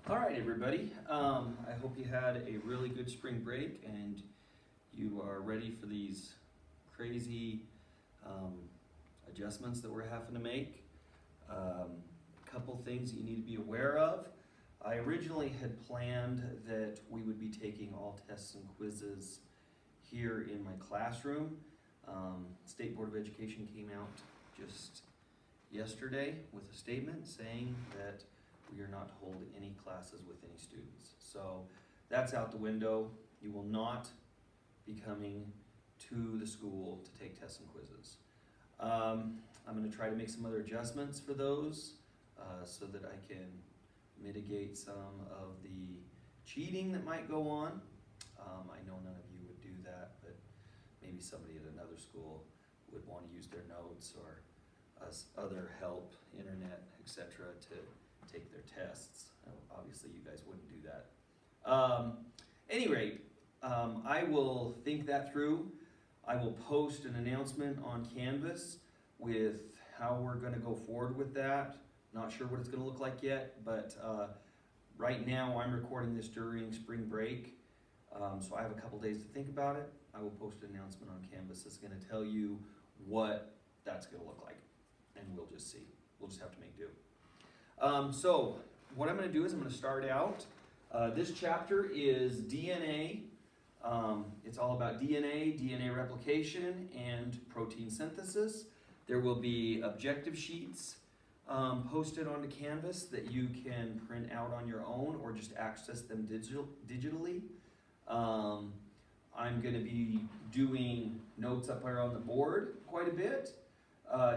All right, everybody. I hope you had a really good spring break and you are ready for these crazy adjustments that we're having to make. A couple things that you need to be aware of. I originally had planned that we would be taking all tests and quizzes here in my classroom. State Board of Education came out just yesterday with a statement saying that we are not to hold any classes with any students. So that's out the window. You will not be coming to the school to take tests and quizzes. I'm going to try to make some other adjustments for those so that I can mitigate some of the cheating that might go on. I know none of you would do that, but maybe somebody at another school would want to use their notes or other help, internet, etc. to take their tests. Obviously you guys wouldn't do that. Any rate, I will think that through. I will post an announcement on Canvas with how we're going to go forward with that. Not sure what it's going to look like yet, but right now I'm recording this during spring break, so I have a couple days to think about it. I will post an announcement on Canvas that's going to tell you what that's going to look like, and we'll just see. We'll just have to make do. So what I'm going to do is I'm going to start out. This chapter is DNA. It's all about DNA replication, and protein synthesis. There will be objective sheets posted onto Canvas that you can print out on your own or just access them digitally. I'm going to be doing notes up here on the board quite a bit.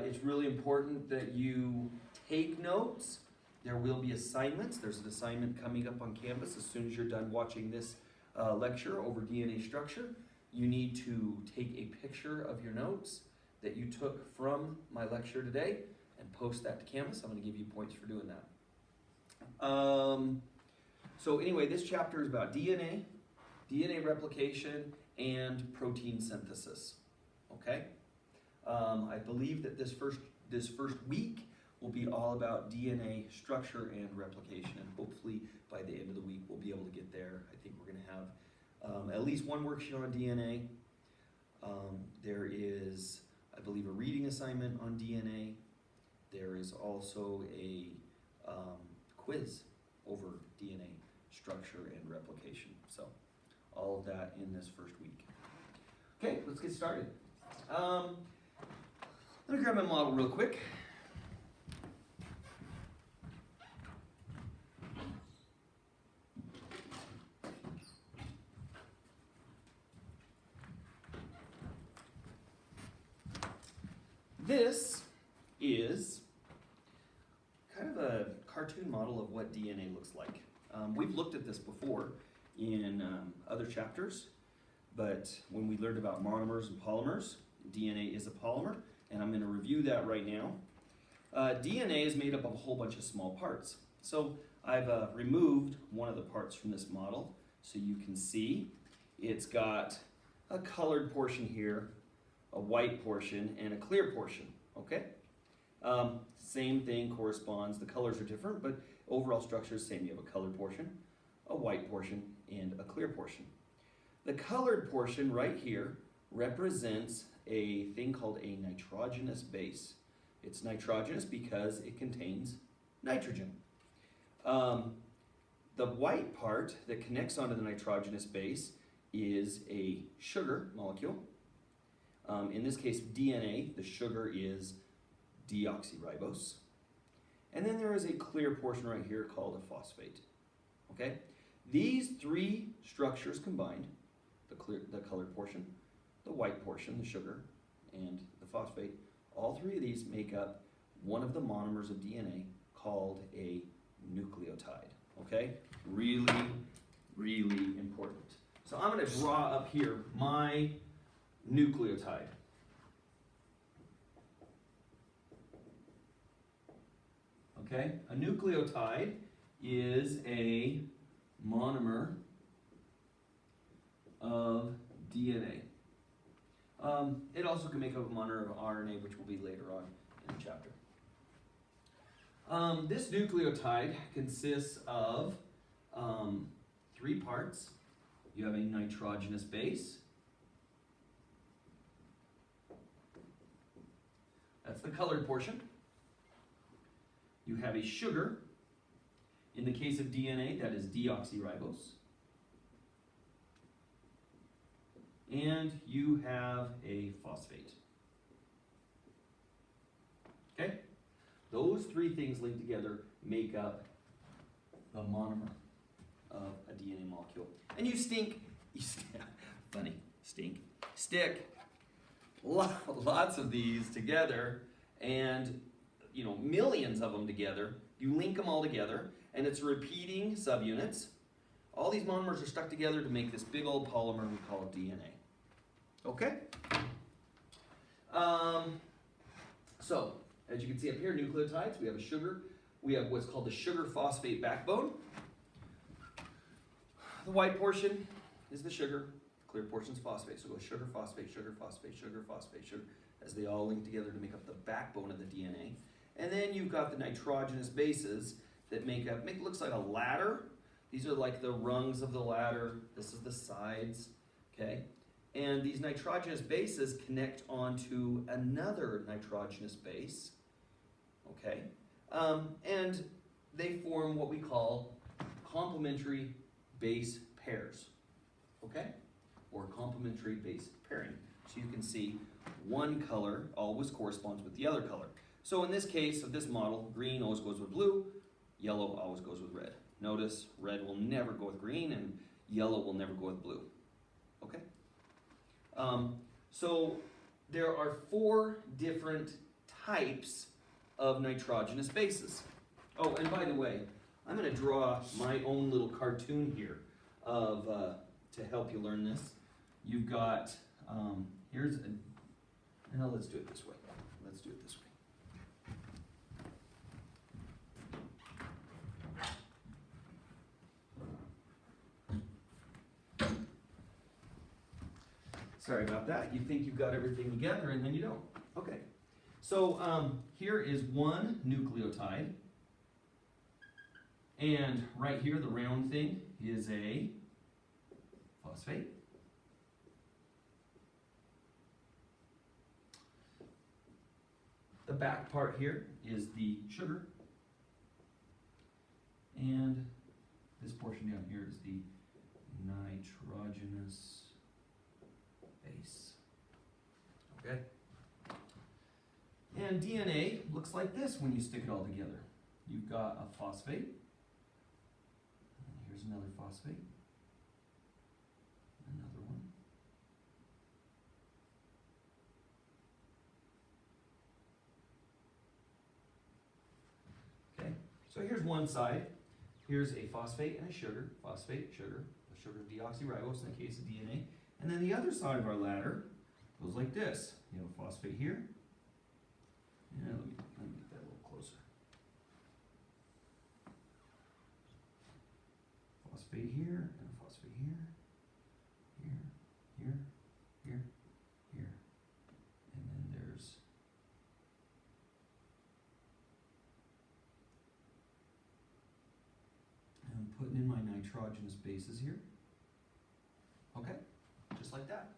It's really important that you take notes. There will be assignments. There's an assignment coming up on Canvas as soon as you're done watching this lecture over DNA structure. You need to take a picture of your notes that you took from my lecture today and post that to Canvas. I'm going to give you points for doing that. So anyway, this chapter is about DNA replication, and protein synthesis. Okay? I believe that this first week will be all about DNA structure and replication, and hopefully by the end of the week we'll be able to get there. I think we're going to have at least one worksheet on DNA. There is, I believe, a reading assignment on DNA. There is also a quiz over DNA structure and replication. So all of that in this first week. Okay, let's get started. Let me grab my model real quick. This is kind of a cartoon model of what DNA looks like. We've looked at this before in other chapters, but when we learned about monomers and polymers, DNA is a polymer, and I'm going to review that right now. DNA is made up of a whole bunch of small parts. So I've removed one of the parts from this model so you can see it's got a colored portion here, a white portion, and a clear portion, okay? Same thing corresponds, the colors are different, but overall structure is the same. You have a colored portion, a white portion, and a clear portion. The colored portion right here represents a thing called a nitrogenous base. It's nitrogenous because it contains nitrogen. The white part that connects onto the nitrogenous base is a sugar molecule. In this case, DNA, the sugar is deoxyribose. And then there is a clear portion right here called a phosphate. Okay? These three structures combined, the colored portion, the white portion, the sugar, and the phosphate, all three of these make up one of the monomers of DNA called a nucleotide. Okay? Really, really important. So I'm going to draw up here my nucleotide. Okay? A nucleotide is a monomer of DNA. It also can make up a monomer of RNA, which will be later on in the chapter. This nucleotide consists of three parts. You have a nitrogenous base. That's the colored portion. You have a sugar. In the case of DNA, that is deoxyribose. And you have a phosphate. Okay? Those three things linked together make up the monomer of a DNA molecule. And you stick lots of these together, and millions of them together. You link them all together, and it's repeating subunits. All these monomers are stuck together to make this big old polymer we call DNA. Okay? So, as you can see up here, nucleotides, we have a sugar. We have what's called the sugar phosphate backbone. The white portion is the sugar, the clear portion is phosphate. So it goes sugar, phosphate, sugar, phosphate, sugar, phosphate, sugar, as they all link together to make up the backbone of the DNA. And then you've got the nitrogenous bases that looks like a ladder. These are like the rungs of the ladder. This is the sides, okay? And these nitrogenous bases connect onto another nitrogenous base, okay? And they form what we call complementary base pairs, okay? Or complementary base pairing. So you can see one color always corresponds with the other color. So in this case of this model, green always goes with blue, yellow always goes with red. Notice red will never go with green and yellow will never go with blue, okay? So there are 4 different types of nitrogenous bases. Oh, and by the way, I'm going to draw my own little cartoon here of to help you learn this. You've got let's do it this way. Let's do it this way. Sorry about that. You think you've got everything together and then you don't. Okay. So here is one nucleotide. And right here, the round thing is a phosphate. The back part here is the sugar. And this portion down here is the nitrogenous base. Okay? And DNA looks like this when you stick it all together. You've got a phosphate. And here's another phosphate. Another one. Okay, so here's one side. Here's a phosphate and a sugar. Phosphate, sugar. The sugar is deoxyribose in the case of DNA. And then the other side of our ladder goes like this. You have a phosphate here. Yeah, let me get that a little closer. Phosphate here, and a phosphate here, here, here. And then there's I'm putting in my nitrogenous bases here. Okay, just like that.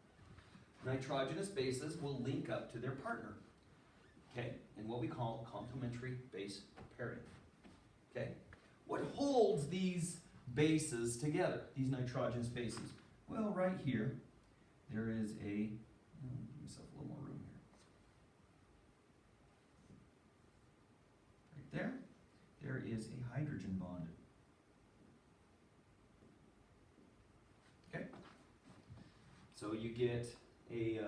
Nitrogenous bases will link up to their partner. Okay, in what we call complementary base pairing. Okay, what holds these bases together, these nitrogenous bases? Well, right here, there is give myself a little more room here. Right there is a hydrogen bond. Okay, so you get a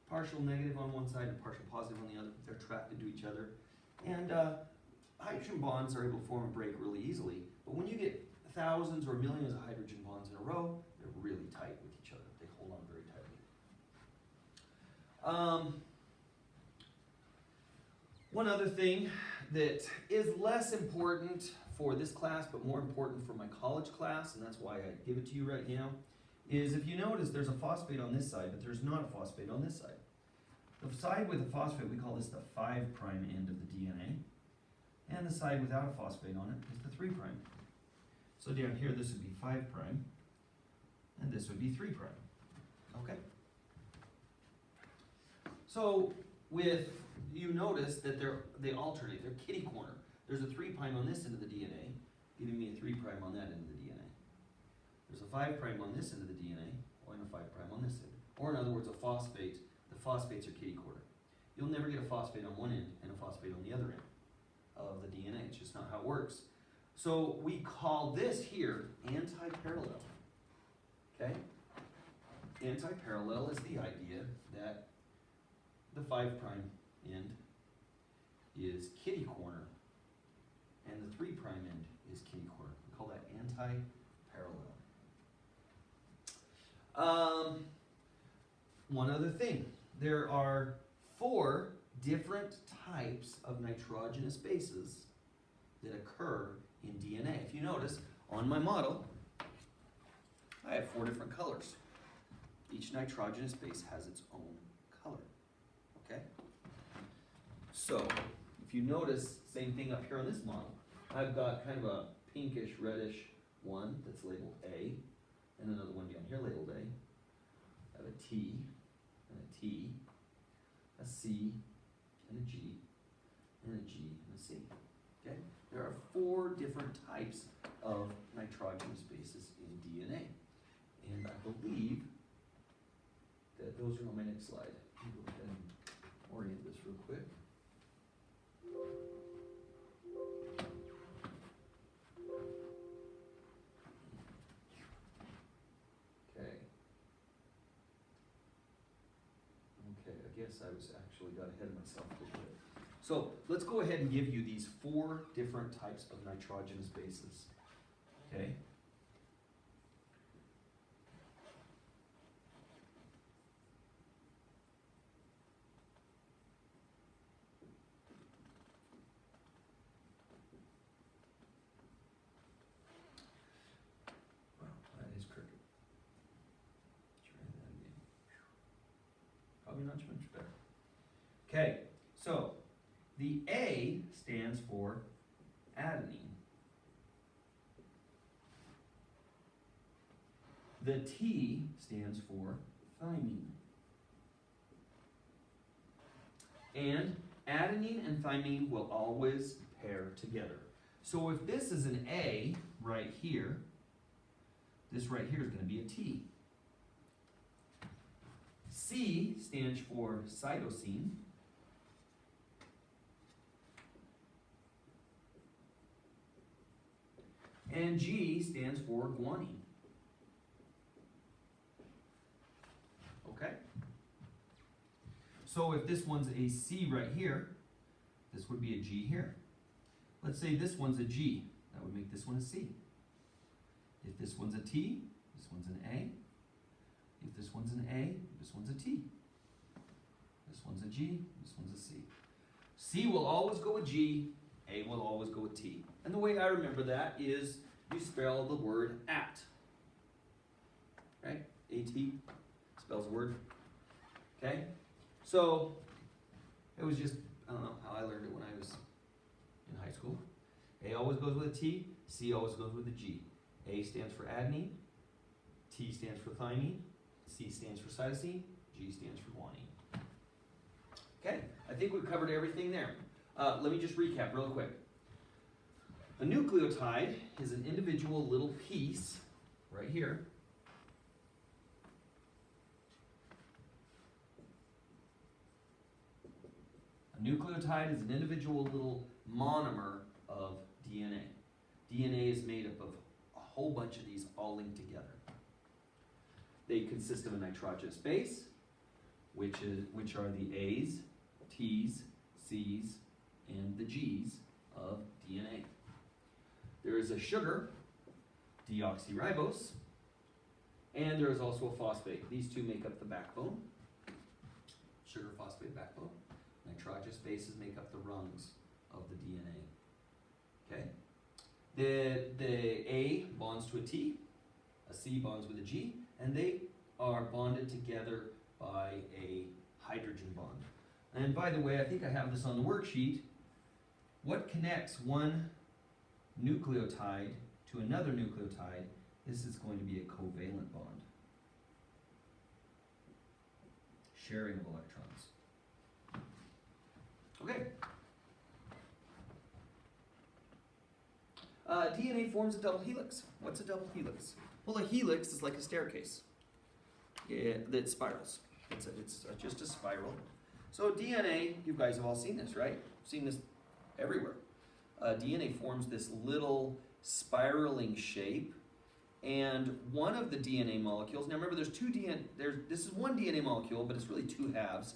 partial negative on one side and partial positive on the other. They're attracted to each other. And hydrogen bonds are able to form a break really easily. But when you get thousands or millions of hydrogen bonds in a row, they're really tight with each other. They hold on very tightly. One other thing that is less important for this class, but more important for my college class, and that's why I give it to you right now, is if you notice there's a phosphate on this side, but there's not a phosphate on this side. The side with a phosphate, we call this the 5' end of the DNA. And the side without a phosphate on it is the 3'. So down here, this would be 5 prime, and this would be 3 prime. Okay? So with, you notice that they alternate, they're kitty corner. There's a 3 prime on this end of the DNA, giving me a 3 prime on that end of the DNA. There's a 5 prime on this end of the DNA, and a 5 prime on this end. Or in other words, a phosphate, the phosphates are kitty corner. You'll never get a phosphate on one end and a phosphate on the other end of the DNA. It's just not how it works. So we call this here anti-parallel. Okay? Anti-parallel is the idea that the 5 prime end is kitty corner and the 3 prime end is kitty corner. We call that anti-parallel. One other thing. There are 4 different types of nitrogenous bases that occur in DNA. If you notice, on my model, I have 4 different colors. Each nitrogenous base has its own color. Okay? So, if you notice, same thing up here on this model. I've got kind of a pinkish, reddish one that's labeled A, and another one down here labeled A. I have a T, and a T, a C, and a G, and a G, and a C. Okay? There are 4 different types of nitrogenous bases in DNA. And I believe that those are on my next slide. Let me go ahead and orient this real quick. Okay. Okay, I guess I was actually got ahead of myself a little bit. So let's go ahead and give you these 4 different types of nitrogenous bases. Okay? Wow, that is crooked. Try that again. Probably not much better. Okay, so the A stands for adenine. The T stands for thymine. And adenine and thymine will always pair together. So if this is an A right here, this right here is going to be a T. C stands for cytosine. And G stands for guanine. Okay? So if this one's a C right here, this would be a G here. Let's say this one's a G. That would make this one a C. If this one's a T, this one's an A. If this one's an A, this one's a T. This one's a G, this one's a C. C will always go with G, A will always go with T. And the way I remember that is you spell the word at. Right? A-T spells word. Okay? So, it was just, I don't know how I learned it when I was in high school. A always goes with a T, C always goes with a G. A stands for adenine, T stands for thymine, C stands for cytosine, G stands for guanine. Okay, I think we've covered everything there. Let me just recap real quick. A nucleotide is an individual little piece right here. A nucleotide is an individual little monomer of DNA. DNA is made up of a whole bunch of these all linked together. They consist of a nitrogenous base, which are the A's, T's, C's, and the G's of DNA. There is a sugar, deoxyribose, and there is also a phosphate. These two make up the backbone. Sugar, phosphate, backbone. Nitrogenous bases make up the rungs of the DNA. Okay? The A bonds to a T, a C bonds with a G, and they are bonded together by a hydrogen bond. And by the way, I think I have this on the worksheet. What connects one nucleotide to another nucleotide, this is going to be a covalent bond. Sharing of electrons. Okay. DNA forms a double helix. What's a double helix? Well, a helix is like a staircase that spirals. It's just a spiral. So DNA, you guys have all seen this, right? Seen this everywhere. DNA forms this little spiraling shape, and one of the DNA molecules. Now remember, there's two DNA. This is one DNA molecule, but it's really two halves.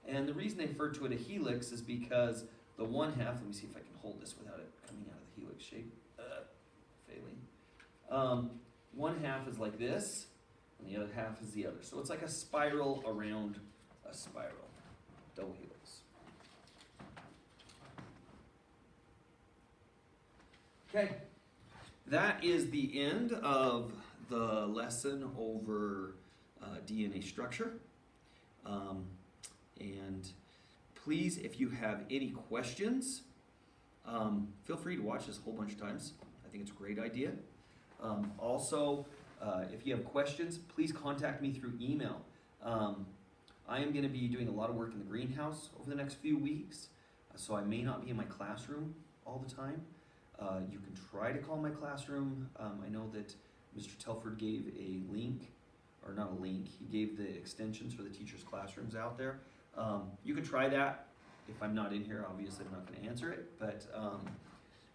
And the reason they refer to it a helix is because the one half. Let me see if I can hold this without it coming out of the helix shape. Failing. One half is like this, and the other half is the other. So it's like a spiral around a spiral. Double helix. Okay, that is the end of the lesson over DNA structure. And please, if you have any questions, feel free to watch this a whole bunch of times. I think it's a great idea. Also, if you have questions, please contact me through email. I am going to be doing a lot of work in the greenhouse over the next few weeks, so I may not be in my classroom all the time. You can try to call my classroom. I know that Mr. Telford gave a link, or not a link, he gave the extensions for the teachers' classrooms out there. You can try that. If I'm not in here, obviously I'm not going to answer it, but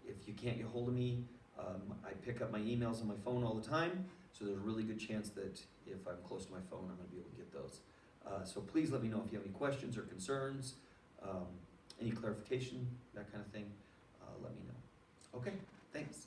if you can't get hold of me, I pick up my emails on my phone all the time, so there's a really good chance that if I'm close to my phone, I'm going to be able to get those. So please let me know if you have any questions or concerns, any clarification, that kind of thing. Let me know. Okay, thanks.